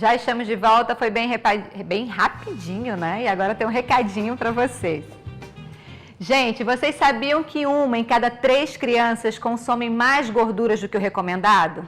Já estamos de volta, foi bem rapidinho, né? E agora tem um recadinho para vocês. Gente, vocês sabiam que 1 em cada 3 crianças consomem mais gorduras do que o recomendado?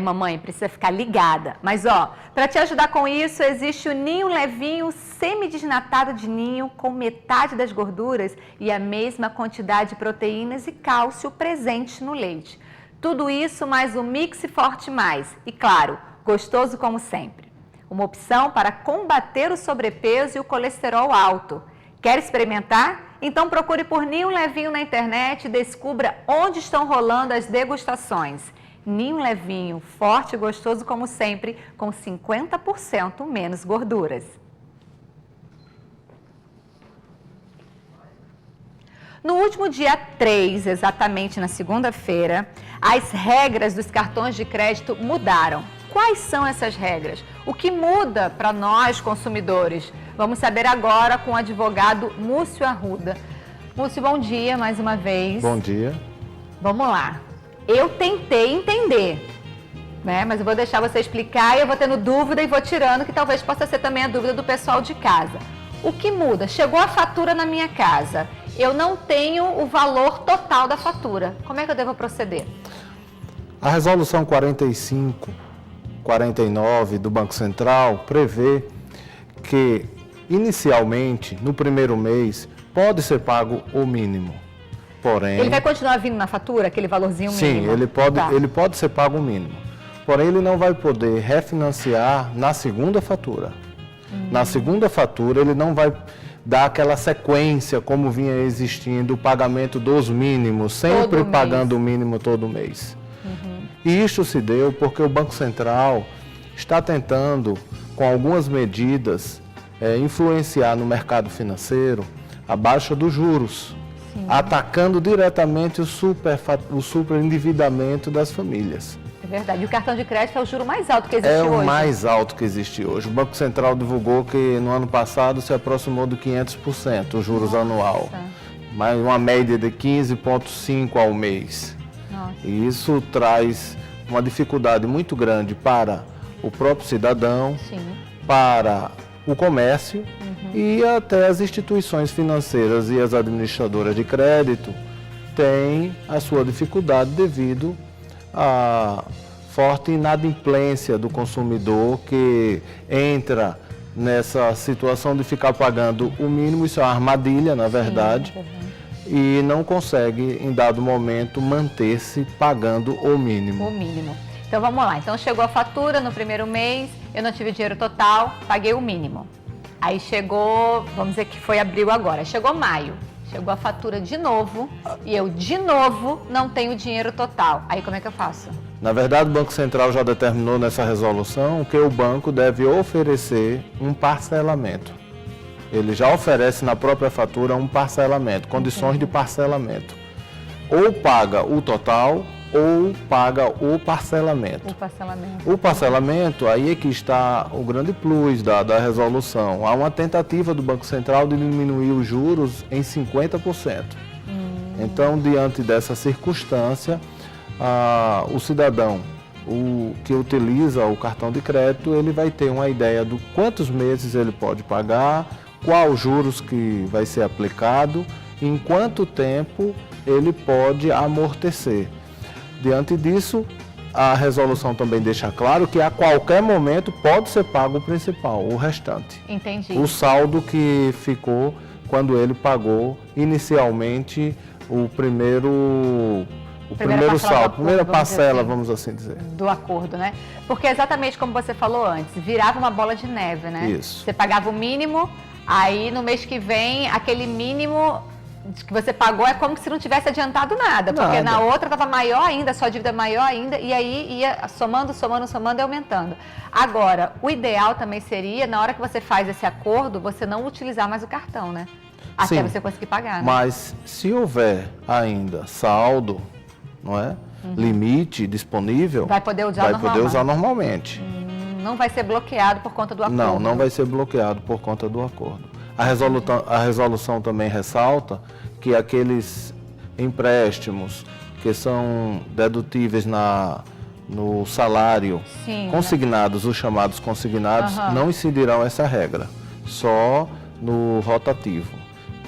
Mamãe, precisa ficar ligada. Mas, ó, para te ajudar com isso, existe o Ninho Levinho semidesnatado de ninho com metade das gorduras e a mesma quantidade de proteínas e cálcio presentes no leite. Tudo isso mais o Mix Forte Mais. E, claro, gostoso como sempre. Uma opção para combater o sobrepeso e o colesterol alto. Quer experimentar? Então procure por Ninho Levinho na internet e descubra onde estão rolando as degustações. Ninho Levinho, forte e gostoso como sempre, com 50% menos gorduras. No último dia 3, exatamente na segunda-feira, as regras dos cartões de crédito mudaram. Quais são essas regras? O que muda para nós, consumidores? Vamos saber agora com o advogado Múcio Arruda. Múcio, bom dia mais uma vez. Bom dia. Vamos lá. Eu tentei entender, né? Mas eu vou deixar você explicar e eu vou tendo dúvida e vou tirando, que talvez possa ser também a dúvida do pessoal de casa. O que muda? Chegou a fatura na minha casa. Eu não tenho o valor total da fatura. Como é que eu devo proceder? A resolução 45/49 do Banco Central prevê que, inicialmente, no primeiro mês, pode ser pago o mínimo. Porém, ele vai continuar vindo na fatura, aquele valorzinho mínimo? Sim, ele pode ser pago o mínimo. Porém, ele não vai poder refinanciar na segunda fatura. Na segunda fatura, ele não vai dar aquela sequência como vinha existindo o pagamento dos mínimos, sempre pagando o mínimo todo mês. E isso se deu porque o Banco Central está tentando, com algumas medidas, influenciar no mercado financeiro a baixa dos juros, atacando diretamente o superendividamento das famílias. É verdade. E o cartão de crédito é o juro mais alto que existe hoje? É o mais alto que existe hoje. O Banco Central divulgou que no ano passado se aproximou de 500%, os juros anual. Mas uma média de 15,5% ao mês. Nossa. E isso traz uma dificuldade muito grande para o próprio cidadão, para o comércio e até as instituições financeiras e as administradoras de crédito têm a sua dificuldade devido à forte inadimplência do consumidor que entra nessa situação de ficar pagando o mínimo, isso é uma armadilha, na verdade, e não consegue, em dado momento, manter-se pagando o mínimo. O mínimo. Então vamos lá, então chegou a fatura no primeiro mês, eu não tive dinheiro total, paguei o mínimo. Aí chegou, vamos dizer que foi abril agora, chegou maio, chegou a fatura de novo e eu de novo não tenho dinheiro total. Aí como é que eu faço? Na verdade, o Banco Central já determinou nessa resolução que o banco deve oferecer um parcelamento. Ele já oferece na própria fatura um parcelamento, condições de parcelamento. Ou paga o total ou paga o parcelamento. O parcelamento, aí é que está o grande plus da resolução. Há uma tentativa do Banco Central de diminuir os juros em 50%. Então, diante dessa circunstância, o cidadão que utiliza o cartão de crédito, ele vai ter uma ideia de quantos meses ele pode pagar, qual os juros que vai ser aplicado, em quanto tempo ele pode amortecer. Diante disso, a resolução também deixa claro que a qualquer momento pode ser pago o principal, o restante. Entendi. O saldo que ficou quando ele pagou inicialmente o primeiro saldo, primeira parcela, vamos assim dizer. Do acordo, né? Porque exatamente como você falou antes, virava uma bola de neve, né? Isso. Você pagava o mínimo, aí no mês que vem, aquele mínimo que você pagou é como se não tivesse adiantado nada, porque na outra estava maior ainda, a sua dívida maior ainda, e aí ia somando e aumentando. Agora, o ideal também seria, na hora que você faz esse acordo, você não utilizar mais o cartão, né? Até você conseguir pagar, né? Mas se houver ainda saldo, não é? Limite disponível, vai poder usar normalmente. Não vai ser bloqueado por conta do acordo? Não vai ser bloqueado por conta do acordo. A resolução também ressalta que aqueles empréstimos que são dedutíveis no salário Sim, consignados, os chamados consignados, não incidirão essa regra, só no rotativo.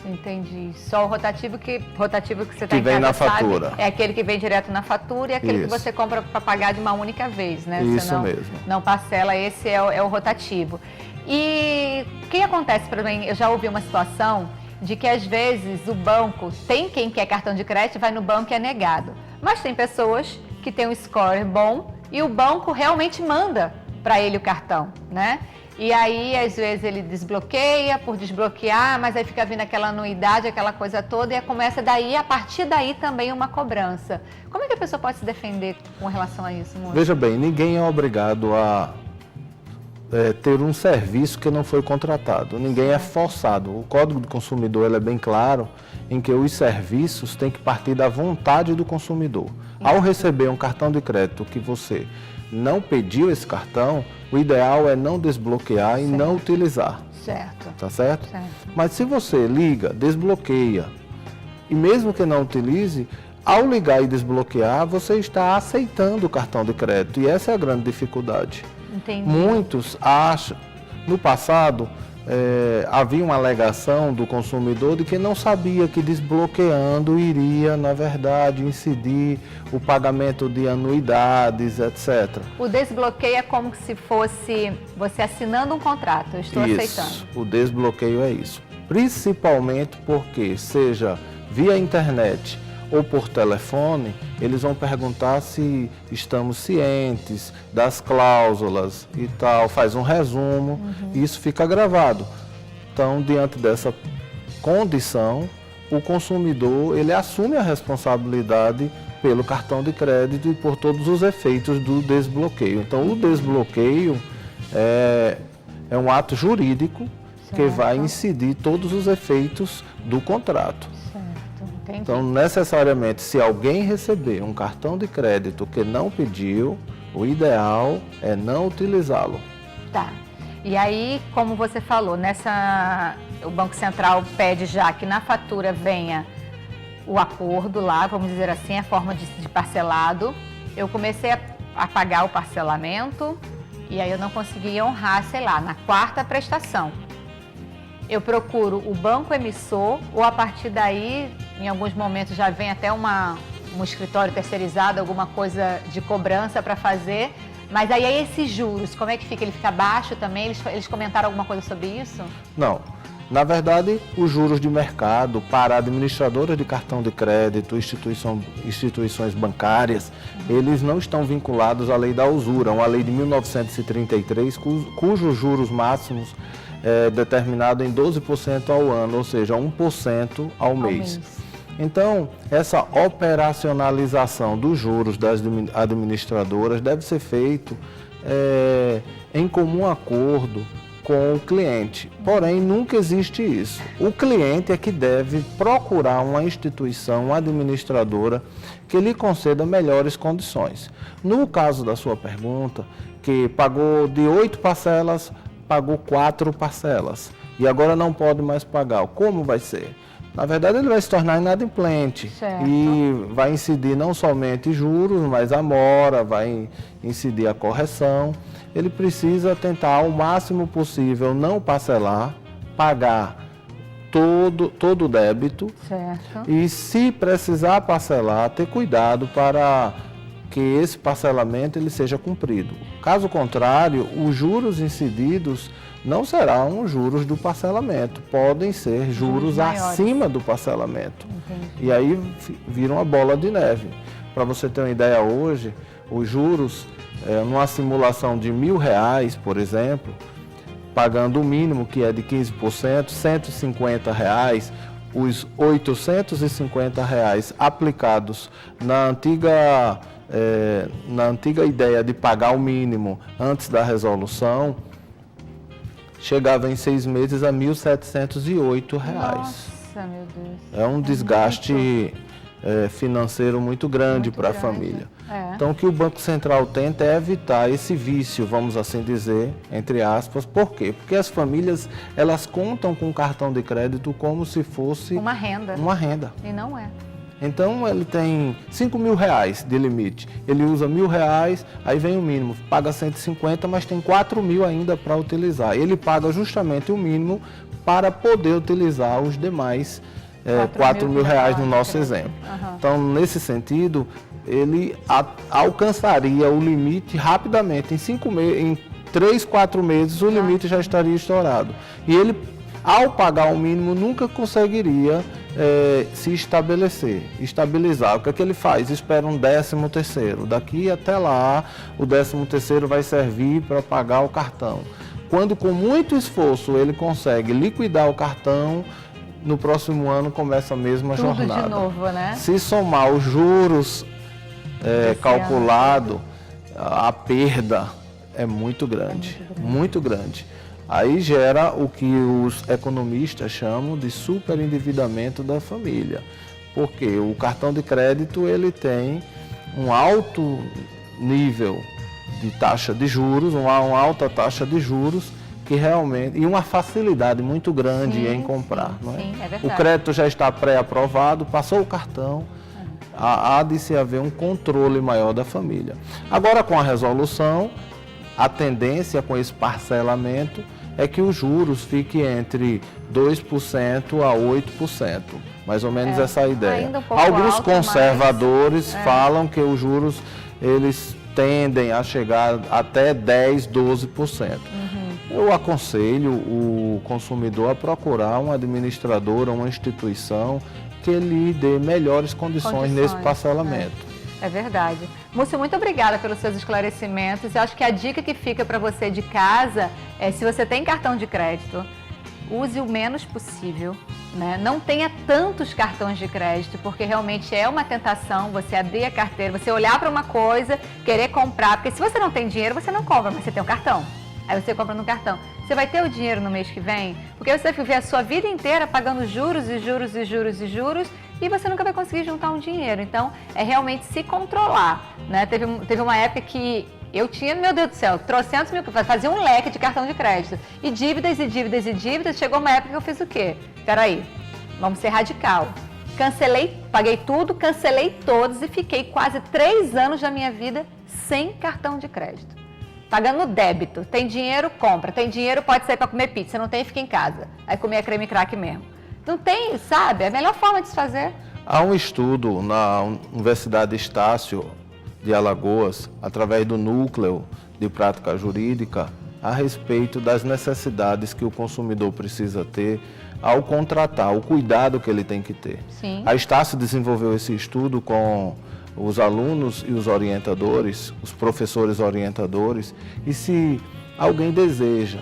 Entendi. Só o rotativo que você está Que vem na fatura. É aquele que vem direto na fatura e aquele que você compra para pagar de uma única vez, né? Isso mesmo. Não parcela, esse é o rotativo. E o que acontece para mim? Eu já ouvi uma situação de que às vezes o banco, tem quem quer cartão de crédito, vai no banco e é negado. Mas tem pessoas que têm um score bom e o banco realmente manda para ele o cartão, né? E aí, às vezes, ele desbloqueia por desbloquear, mas aí fica vindo aquela anuidade, aquela coisa toda, e começa daí, a partir daí também uma cobrança. Como é que a pessoa pode se defender com relação a isso, Múcio? Veja bem, ninguém é obrigado a ter um serviço que não foi contratado. Ninguém é forçado. O Código do Consumidor ele é bem claro em que os serviços têm que partir da vontade do consumidor. Ao receber um cartão de crédito que você não pediu esse cartão, o ideal é não desbloquear e não utilizar. Certo. Tá certo? Certo. Mas se você liga, desbloqueia, e mesmo que não utilize, ao ligar e desbloquear, você está aceitando o cartão de crédito. E essa é a grande dificuldade. Entendi. Muitos acham, no passado, havia uma alegação do consumidor de que não sabia que desbloqueando iria, na verdade, incidir o pagamento de anuidades, etc. O desbloqueio é como se fosse você assinando um contrato, eu estou aceitando. O desbloqueio é isso. Principalmente porque, seja via internet ou por telefone, eles vão perguntar se estamos cientes das cláusulas e tal, faz um resumo, e isso fica gravado. Então, diante dessa condição, o consumidor, ele assume a responsabilidade pelo cartão de crédito e por todos os efeitos do desbloqueio. Então, o desbloqueio é um ato jurídico que vai incidir todos os efeitos do contrato. Entendi. Então, necessariamente, se alguém receber um cartão de crédito que não pediu, o ideal é não utilizá-lo. Tá. E aí, como você falou, o Banco Central pede já que na fatura venha o acordo lá, vamos dizer assim, a forma de parcelado. Eu comecei a pagar o parcelamento e aí eu não conseguia honrar, sei lá, na quarta prestação. Eu procuro o banco emissor ou a partir daí, em alguns momentos já vem até um escritório terceirizado, alguma coisa de cobrança para fazer. Mas aí esses juros, como é que fica? Ele fica baixo também? Eles comentaram alguma coisa sobre isso? Não. Na verdade, os juros de mercado para administradoras de cartão de crédito, instituições bancárias, eles não estão vinculados à lei da usura, uma lei de 1933, cujos juros máximos é determinado em 12% ao ano, ou seja, 1% ao mês. Então, essa operacionalização dos juros das administradoras deve ser feito em comum acordo com o cliente. Porém, nunca existe isso. O cliente é que deve procurar uma instituição, uma administradora, que lhe conceda melhores condições. No caso da sua pergunta, que pagou de 8 parcelas, pagou 4 parcelas e agora não pode mais pagar. Como vai ser? Na verdade, ele vai se tornar inadimplente. Certo. E vai incidir não somente juros, mas a mora, vai incidir a correção. Ele precisa tentar ao máximo possível não parcelar, pagar todo o débito. Certo. E se precisar parcelar, ter cuidado para que esse parcelamento ele seja cumprido. Caso contrário, os juros incididos não serão os juros do parcelamento, podem ser juros acima do parcelamento. Entendi. E aí vira uma bola de neve. Para você ter uma ideia hoje, os juros, numa simulação de R$1.000, por exemplo, pagando o mínimo que é de 15%, R$150, os R$850 aplicados na antiga ideia de pagar o mínimo antes da resolução, chegava em 6 meses a R$1.708. Nossa, meu Deus. É um desgaste financeiro muito grande para a família. Então, o que o Banco Central tenta é evitar esse vício, vamos assim dizer, entre aspas. Por quê? Porque as famílias, elas contam com o cartão de crédito como se fosse Uma renda. uma renda. E não é. Então ele tem R$5.000 de limite, ele usa R$1.000, aí vem o mínimo, paga 150, mas tem 4.000 ainda para utilizar. Ele paga justamente o mínimo para poder utilizar os demais R$4.000 no nosso exemplo. Então, nesse sentido, ele alcançaria o limite rapidamente, em 3, 4 meses o limite já estaria estourado. E ele, ao pagar o mínimo, nunca conseguiria se estabilizar. O que é que ele faz? Espera um 13º. Daqui até lá, o 13º vai servir para pagar o cartão. Quando com muito esforço ele consegue liquidar o cartão, no próximo ano começa a mesma jornada. Tudo de novo, né? Se somar os juros calculado, a perda é muito grande, muito grande. Aí gera o que os economistas chamam de superendividamento da família. Porque o cartão de crédito ele tem um alto nível de taxa de juros, uma alta taxa de juros, que realmente, e uma facilidade muito grande em comprar. Não é? Sim, é verdade. O crédito já está pré-aprovado, passou o cartão, há de se haver um controle maior da família. Agora, com a resolução, a tendência com esse parcelamento é que os juros fiquem entre 2% a 8%, mais ou menos essa é a ideia. Ainda um pouco Alguns alto, conservadores falam que os juros eles tendem a chegar até 10%, 12%. Eu aconselho o consumidor a procurar um administrador, uma instituição que lhe dê melhores condições nesse parcelamento. É verdade. Múcio, muito obrigada pelos seus esclarecimentos. Eu acho que a dica que fica para você de casa é, se você tem cartão de crédito, use o menos possível, né? Não tenha tantos cartões de crédito, porque realmente é uma tentação você abrir a carteira, você olhar para uma coisa, querer comprar, porque se você não tem dinheiro, você não compra, mas você tem um cartão. Aí você compra no cartão. Você vai ter o dinheiro no mês que vem? Porque você vai viver a sua vida inteira pagando juros e juros e juros e juros e você nunca vai conseguir juntar um dinheiro. Então, é realmente se controlar, né? Teve uma época que eu tinha, meu Deus do céu, 300 mil, fazia um leque de cartão de crédito. E dívidas, e dívidas, e dívidas. Chegou uma época que eu fiz o quê? Peraí, vamos ser radical. Cancelei, paguei tudo, cancelei todos e fiquei quase 3 anos da minha vida sem cartão de crédito. Pagando no débito. Tem dinheiro, compra. Tem dinheiro, pode sair para comer pizza. Não tem, fica em casa. Aí comer creme crack mesmo. Não tem, sabe? É a melhor forma de se fazer. Há um estudo na Universidade Estácio de Alagoas, através do Núcleo de Prática Jurídica, a respeito das necessidades que o consumidor precisa ter ao contratar, o cuidado que ele tem que ter. Sim. A Estácio desenvolveu esse estudo com os alunos e os orientadores, os professores orientadores, e se alguém deseja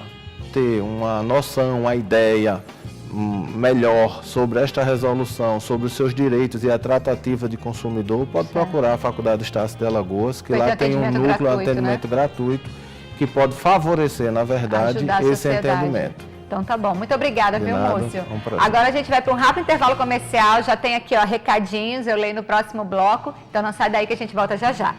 ter uma noção, uma ideia melhor sobre esta resolução, sobre os seus direitos e a tratativa de consumidor, pode procurar a Faculdade Estácio de Alagoas, que lá tem um núcleo de atendimento gratuito que pode favorecer, na verdade, esse entendimento. Então tá bom, muito obrigada, viu, Múcio? É um prazer. Agora a gente vai para um rápido intervalo comercial, já tem aqui, ó, recadinhos, eu leio no próximo bloco, então não sai daí que a gente volta já já.